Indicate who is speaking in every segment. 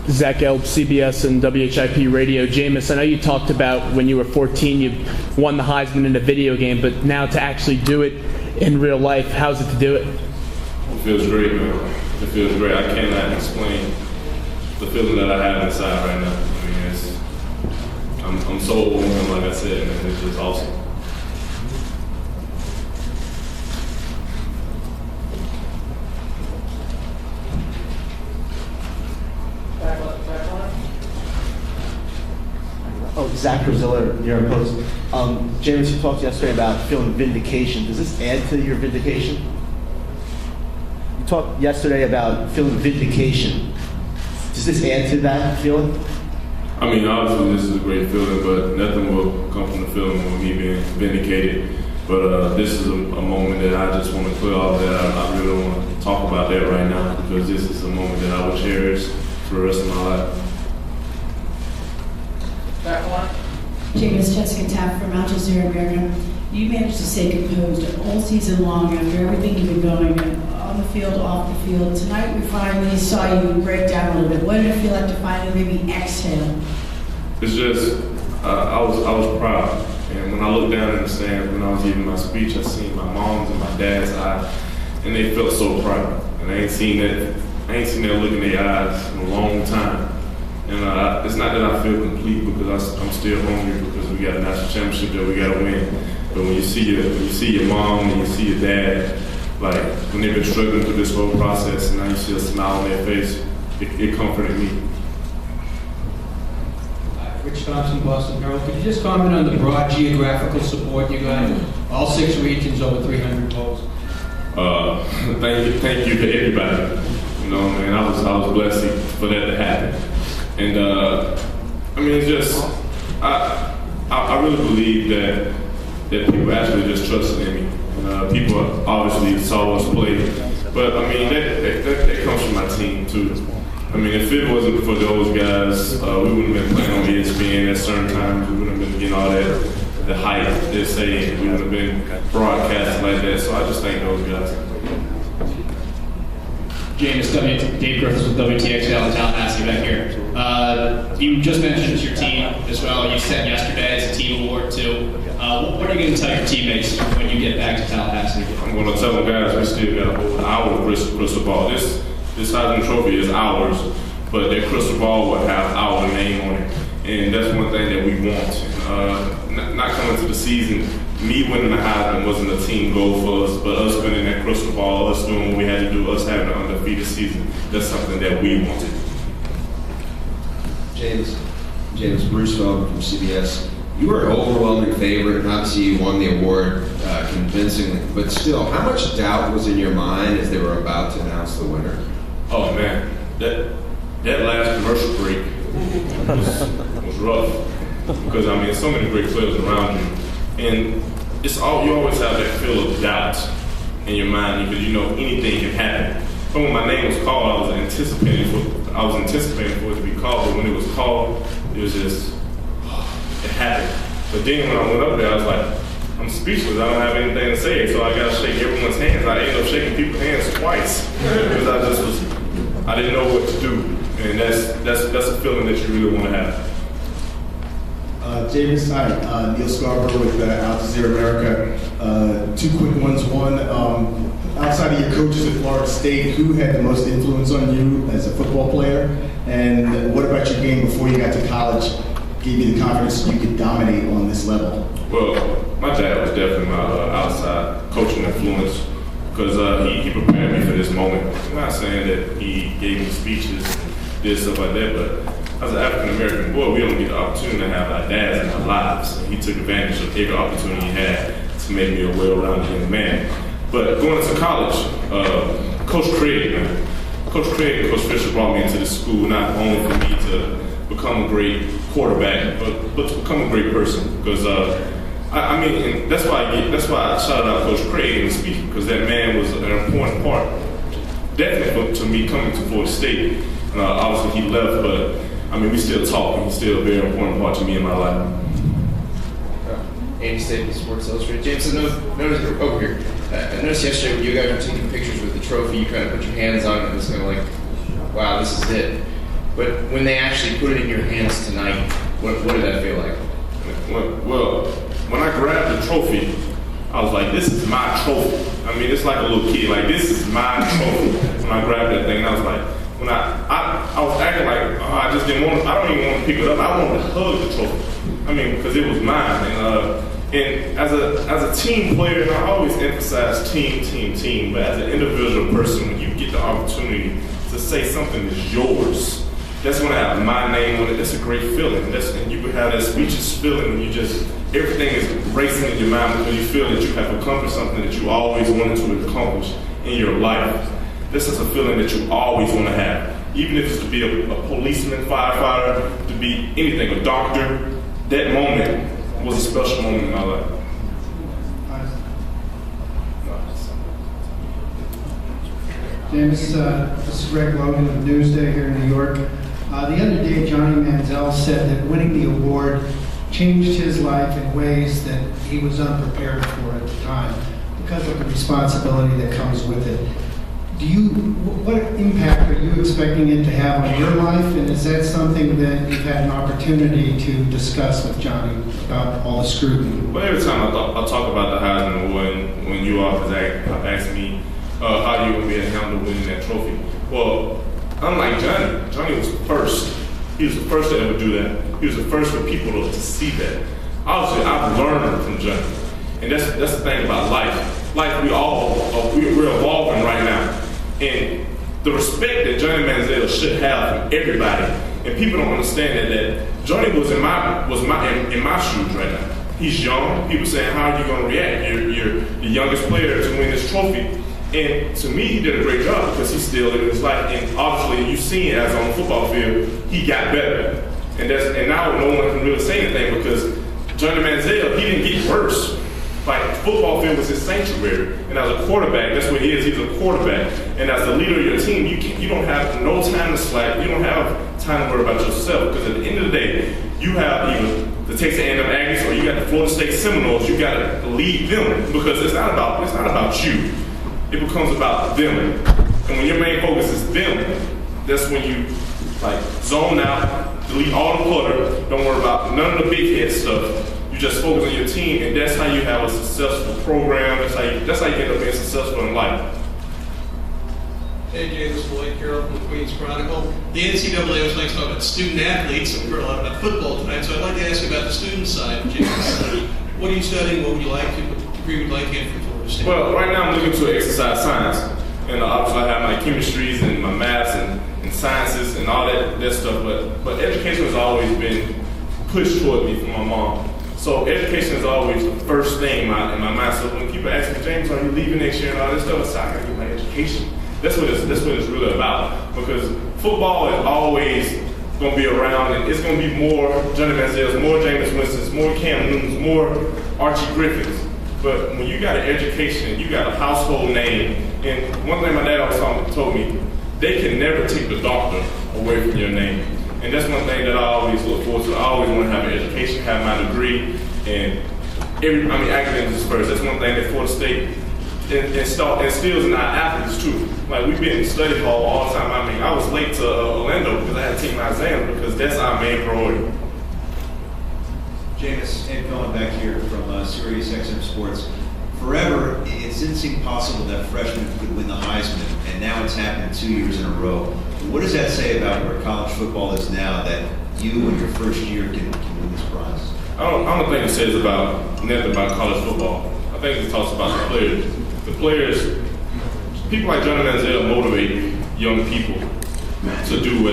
Speaker 1: Zach Gelb, CBS and WHIP Radio. Jameis, I know you talked about when you were 14, you won the Heisman in a video game, but now to actually do it in real life, how's it to do it?
Speaker 2: It feels great, man. It feels great. I cannot explain the feeling that I have inside right now. I mean, I'm so overwhelmed, like I said, man. It's just awesome.
Speaker 3: Oh, Zach Braziller, New York Post. Jameis, you talked yesterday about feeling vindication. Does this add to your vindication? You talked yesterday about feeling vindication. Does this add to that feeling?
Speaker 2: I mean, obviously this is a great feeling, but nothing will come from the feeling of me being vindicated. But this is a moment that I just want to clear off that I really don't want to talk about that right now, because this is a moment that I will cherish for the rest of my life.
Speaker 4: Jameis, Jessica Taft from Al Jazeera America. You managed to stay composed all season long after everything you've been going on the field, off the field. Tonight we finally saw you break down a little bit. What did it feel like to finally maybe exhale?
Speaker 2: It's just, I was proud. And when I looked down in the stands, when I was giving my speech, I seen my mom's and my dad's eyes, and they felt so proud. And I ain't seen that look in their eyes in a long time. And it's not that I feel complete because I'm still hungry because we got a national championship that we got to win. But when you see your mom and you see your dad, like when they've been struggling through this whole process, and now you see a smile on their face, it comforted me.
Speaker 5: Rich Thompson, Boston Herald. Could you just comment on the broad geographical support you got? All 6 regions, over 300 votes.
Speaker 2: Thank you to everybody. You know, man, I was blessed for that to happen. And I mean, it's just I really believe that people actually just trusted in me. And, people obviously saw us play, but I mean that comes from my team too. I mean, if it wasn't for those guys, we wouldn't have been playing on ESPN at certain times. We wouldn't have been getting all the hype they're saying. We wouldn't have been broadcasting like that. So I just thank those guys.
Speaker 6: James, Dave Griffiths with WTXL in Tallahassee back here. You just mentioned it's your team as well. You said yesterday it's a team award too. What are you going to tell your teammates when you get back to Tallahassee?
Speaker 2: I'm going to tell them, guys, we still got our crystal ball. This Heisman Trophy is ours, but that crystal ball will have our name on it. And that's one thing that we want. Not coming to the season, me winning the Heisman wasn't a team goal for us, but us winning that crystal ball, us doing what we had to do, us having an undefeated season, that's something that we wanted.
Speaker 7: James Bruce Feldman from CBS. You were an overwhelming favorite, and obviously you won the award convincingly, but still, how much doubt was in your mind as they were about to announce the winner?
Speaker 2: Oh man, that last commercial break was rough, because I mean, so many great players around you. And you always have that feel of doubt in your mind because you know anything can happen. But when my name was called, I was anticipating for it to be called. But when it was called, it was just it happened. But then when I went up there, I was like, I'm speechless. I don't have anything to say, so I got to shake everyone's hands. I ended up shaking people's hands twice because I didn't know what to do, and that's a feeling that you really want to have.
Speaker 8: Jameis, hi. Neil Scarborough with Al Jazeera America. Two quick ones. One, outside of your coaches at Florida State, who had the most influence on you as a football player? And what about your game before you got to college gave you the confidence you could dominate on this level?
Speaker 2: Well, my dad was definitely my outside coaching influence because he prepared me for this moment. I'm not saying that he gave me speeches and did stuff like that, but as an African-American boy, we don't get the opportunity to have our dads in our lives. He took advantage of every opportunity he had to make me a well-rounded young man. But going into college, Coach Craig and Coach Fisher brought me into the school not only for me to become a great quarterback, but to become a great person. Because I mean, and that's why I shouted out Coach Craig in the speech, because that man was an important part, definitely to me coming to Florida State. Obviously he left, but I mean, we still talk, and he's still a very important part to me in my life.
Speaker 9: Andy Staples, Sports Illustrated. James, I noticed over here. I noticed yesterday when you guys were taking pictures with the trophy, you kind of put your hands on it and it was kind of like, wow, this is it. But when they actually put it in your hands tonight, what did that feel like?
Speaker 2: Well, when I grabbed the trophy, I was like, this is my trophy. I mean, it's like a little kid. Like, this is my trophy. When I grabbed that thing, I was like, when I was acting like, I just didn't want to, I don't even want to pick it up. I wanted to hug the trophy. I mean, because it was mine. And as a team player, and I always emphasize team, but as an individual person, when you get the opportunity to say something is yours, that's when I have my name on it. That's a great feeling. And you can have that speechless feeling, and everything is racing in your mind because you feel that you have accomplished something that you always wanted to accomplish in your life. This is a feeling that you always want to have. Even if it's to be a policeman, firefighter, to be anything, a doctor, that moment was a special moment in my life.
Speaker 10: Jameis, this is Greg Logan of Newsday here in New York. The other day, Johnny Manziel said that winning the award changed his life in ways that he was unprepared for at the time because of the responsibility that comes with it. What impact are you expecting it to have on your life, and is that something that you've had an opportunity to discuss with Johnny about all the scrutiny?
Speaker 2: Well, every time I talk about the Heisman Award, when you all have asked me how you going to be able to handle winning that trophy, well, unlike Johnny was first. He was the first to ever do that. He was the first for people to see that. Obviously, I've learned from Johnny, and that's the thing about life. Life, we're evolving right now. And the respect that Johnny Manziel should have from everybody, and people don't understand that Johnny was in my shoes right now. He's young. People saying, how are you going to react? You're the youngest player to win this trophy. And to me, he did a great job because he's still in his life. And obviously, you've seen as on the football field, he got better. And now no one can really say anything because Johnny Manziel, he didn't get worse. Like, football field was his sanctuary. And as a quarterback, that's what he is. He's a quarterback. And as the leader of your team, you don't have no time to slack. You don't have time to worry about yourself. Because at the end of the day, you have either the Texas A&M Aggies or you got the Florida State Seminoles. You got to lead them because it's not about you. It becomes about them. And when your main focus is them, that's when you zone out, delete all the clutter, don't worry about none of the big head stuff. You just focus on your team, and that's how you have a successful program. That's how you end up being successful in life.
Speaker 11: Hey, James Lloyd Carroll from the Queens Chronicle. The NCAA was like to talk about student athletes, and we heard a lot about football tonight, so I'd like to ask you about the student side, James. What are you studying? What would you like to? What degree would you like to get from Florida State?
Speaker 2: Well, right now I'm looking to exercise science. And obviously I have my chemistries and my maths and sciences and all that stuff, but education has always been pushed toward me from my mom. So education is always the first thing in my mind. So when people ask me, James, are you leaving next year and all this stuff, I say, I gotta get my education. That's what it's really about. Because football is always gonna be around, and it's gonna be more Johnny Manziel's, more Jameis Winston's, more Cam Newton's, more Archie Griffin's. But when you got an education, you got a household name, and one thing my dad always told me, they can never take the doctor away from your name. And that's one thing that I always look forward to. I always want to have an education, have my degree, and academics is first. That's one thing that Florida State instills in our athletes too. Like, we've been in study hall all the time. I was late to Orlando because I had to take my exam because that's our main priority.
Speaker 12: Jameis, Ed Cohen back here from Sirius XM Sports. Forever, it didn't seem possible that freshmen could win the Heisman, and now it's happened 2 years in a row. What does that say about where college football is now that you in your first year can win this prize?
Speaker 2: I don't think it says nothing about college football. I think it talks about the players. The players, people like Johnny Manziel motivate young people to do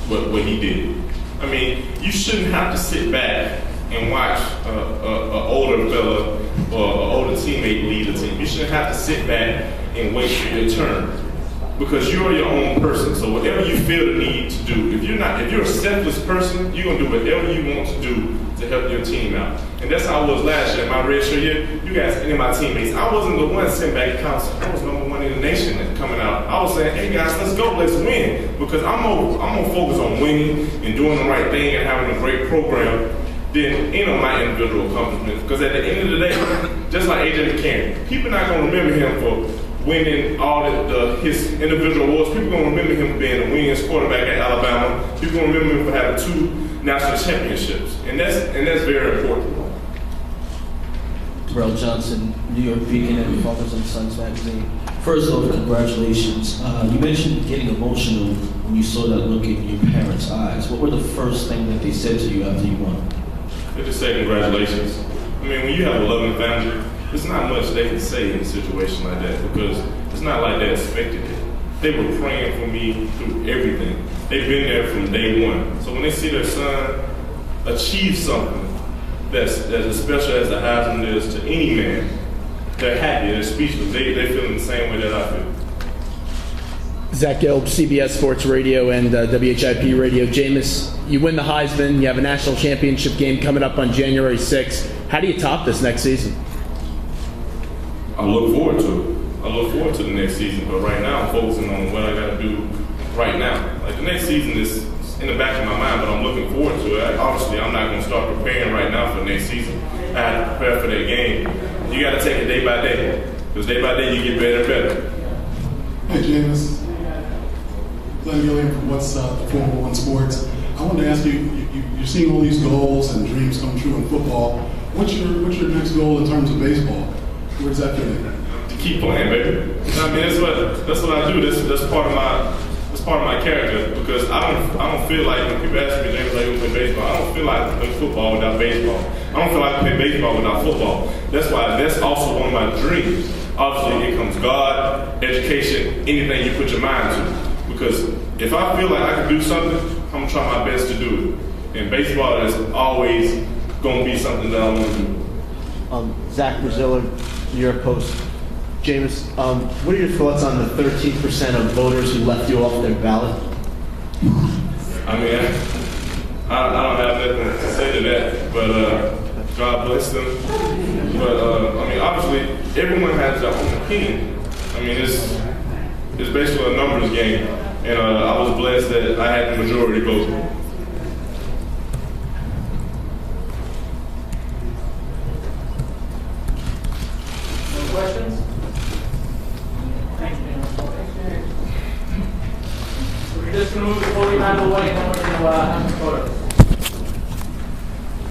Speaker 2: what he did. I mean, you shouldn't have to sit back and watch an older fella or an older teammate lead a team. You shouldn't have to sit back and wait for your turn because you're your own person. So whatever you feel the need to do, if you're a selfless person, you're gonna do whatever you want to do to help your team out. And that's how I was last year. My redshirt year, you guys, any of my teammates, I wasn't the one sitting back at council. I was number one in the nation coming out. I was saying, hey guys, let's go, let's win. Because I'm gonna focus on winning and doing the right thing and having a great program than any of my individual accomplishments. Because at the end of the day, just like AJ McCarron, people not gonna remember him for winning all his individual awards. People gonna remember him being the winningest quarterback at Alabama. People You're going to remember me for having 2 national championships, and that's very important.
Speaker 13: Terrell Johnson, New York Beacon and Fathers and Sons magazine. First off, congratulations. You mentioned getting emotional when you saw that look in your parents' eyes. What were the first thing that they said to you after you won?
Speaker 2: They just say congratulations. I mean, when you have a loving family, there's not much they can say in a situation like that because it's not like they expected it. They were praying for me through everything. They've been there from day one. So when they see their son achieve something that's as special as the Heisman is to any man, they're happy, they're speechless. They feel the same way that I feel.
Speaker 1: Zach Gelb, CBS Sports Radio and WHIP Radio. Jameis, you win the Heisman. You have a national championship game coming up on January 6th. How do you top this next season?
Speaker 2: I look forward to it. I look forward to the next season, but right now I'm focusing on what I got to do right now. Like the next season is in the back of my mind, but I'm looking forward to it. Obviously, I'm not going to start preparing right now for the next season. I have to prepare for that game. You got to take it day by day, because day by day you get better and better.
Speaker 14: Hey, Jameis. Glenn Gilliam from What's Formula One Sports. I wanted to ask you, you're seeing all these goals and dreams come true in football. What's your next goal in terms of baseball? Where does that fit in?
Speaker 2: To keep playing, baby. I mean, that's what I do. That's part of my character because I don't feel like when people ask me, James, like you play baseball, I don't feel like I play football without baseball. I don't feel like I play baseball without football. That's also one of my dreams. Obviously, it comes God, education, anything you put your mind to. Because if I feel like I can do something, I'm gonna try my best to do it. And baseball is always gonna be something that I want to do.
Speaker 3: Zach Braziller, New York Post. Jameis, what are your thoughts on the 13% of voters who left you off their ballot?
Speaker 2: I mean, I don't have nothing to say to that, but God bless them. But I mean, obviously, everyone has their own opinion. I mean, it's basically a numbers game, and I was blessed that I had the majority vote.
Speaker 15: No questions? Thank you. We're just going to move the podium out of the way, and then we're going to have a photo.